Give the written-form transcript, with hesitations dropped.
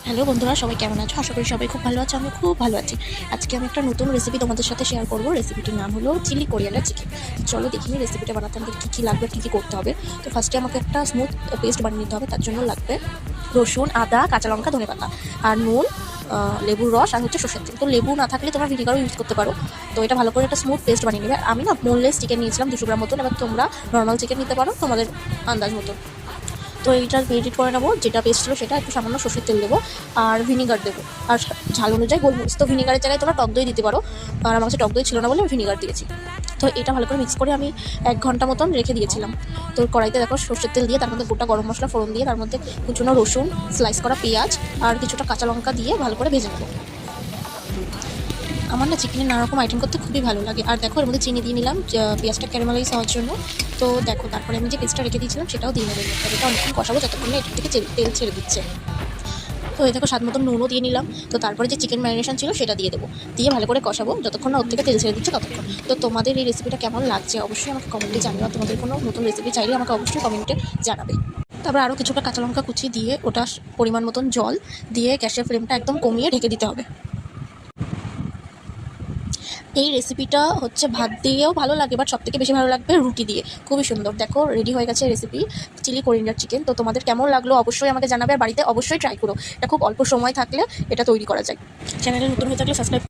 Hello বন্ধুরা, সবাই কেমন আছো? আশা করি সবাই খুব ভালো আছো। আমি খুব ভালো আছি। আজকে আমি একটা নতুন রেসিপি তোমাদের সাথে শেয়ার করব। রেসিপিটির নাম হলো চিলি কোরিয়ান্ডার চিকেন। চলো দেখি রেসিপিটা বানাতে আমাদের কী কী লাগবে, কী কী করতে হবে। তো ফার্স্টে আমাকে একটা স্মুথ পেস্ট বানিয়ে নিতে হবে। তার জন্য লাগবে রসুন, আদা, কাঁচা লঙ্কা, ধনেপাতা আর নুন, লেবুর রস আর হচ্ছে সর্ষের তেল। তো লেবু না থাকলে তোমরা ভিনেগারও ইউজ করতে পারো। তো এটা ভালো করে একটা স্মুথ পেস্ট বানিয়ে নেবে। আমি না বোনলেস চিকেন নিয়েছিলাম 200 গ্রাম মতন। এবার তোমরা নর্মাল চিকেন নিতে পারো তোমাদের আন্দাজ মতো। তো এইটা মেরিনেট করে নেবো। যেটা পেস্ট ছিল সেটা একটু সামান্য সর্ষের তেল দেবো আর ভিনিগার দেবো আর ঝাল অনুযায়ী গোলমরিচ। তো ভিনিগারের জায়গায় তোমরা টক দই দিতে পারো, আর আমার কাছে টক দই ছিল না বলে আমি ভিনিগার দিয়েছি। তো এটা ভালো করে মিক্স করে আমি 1 ঘন্টা মতন রেখে দিয়েছিলাম। তো কড়াইতে দেখো সর্ষের তেল দিয়ে তার মধ্যে গোটা গরম মশলা ফোড়ন দিয়ে তার মধ্যে কুচনো রসুন, স্লাইস করা পেঁয়াজ আর কিছুটা কাঁচা লঙ্কা দিয়ে ভালো করে ভেজে নেবো। আমার না চিকেনের নানা রকম আইটেম করতে খুবই ভালো লাগে। আর দেখো এর মধ্যে চিনি দিয়ে নিলাম পেঁয়াজটা ক্যারামেলাইজ হওয়ার জন্য। তো দেখো তারপরে আমি যে পেস্টটা রেখে দিয়েছিলাম সেটাও দিয়ে নেবেন। এটা অনেকক্ষণ কষাবো যতক্ষণ না এটার থেকে তেল ছেড়ে দিচ্ছে। তো এই দেখো স্বাদ মতন নুনও দিয়ে নিলাম। তো তারপরে যে চিকেন ম্যারিনেশন ছিল সেটা দিয়ে দেবো, দিয়ে ভালো করে কষাবো যতক্ষণ না ওর থেকে তেল ছেড়ে দিচ্ছে ততক্ষণ। তো তোমাদের এই রেসিপিটা কেমন লাগছে অবশ্যই আমাকে কমেন্টে জানিও। তোমাদের কোনো নতুন রেসিপি চাইলে আমাকে অবশ্যই কমেন্টে জানাবে। তারপর আরও কিছুটা কাঁচা লঙ্কা কুচি দিয়ে ওটা পরিমাণ মতন জল দিয়ে গ্যাসের ফ্লেমটা একদম কমিয়ে ঢেকে দিতে হবে। এই রেসিপিটা হচ্ছে ভাত দিয়েও ভালো লাগে, বাট সবথেকে বেশি ভালো লাগবে রুটি দিয়ে। খুবই সুন্দর। দেখো রেডি হয়ে গেছে রেসিপি চিলি কোরিয়ান্ডার চিকেন। তো তোমাদের কেমন লাগলো অবশ্যই আমাকে জানাবে, আর বাড়িতে অবশ্যই ট্রাই করো। এটা খুব অল্প সময় থাকলে এটা তৈরি করা যায়। চ্যানেলে নতুন হয়ে থাকলে সাবস্ক্রাইব